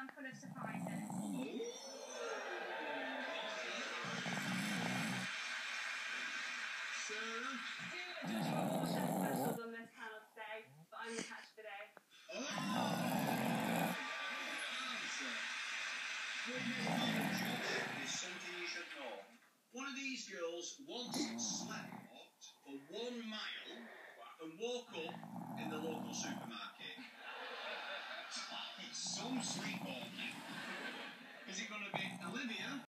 one full of surprises. Sarah? Just got more chef specials on this panel today, but I'm the catch for the day. Is something you should know. One of these girls once slept for 1 mile and woke up in the local supermarket. Some sleep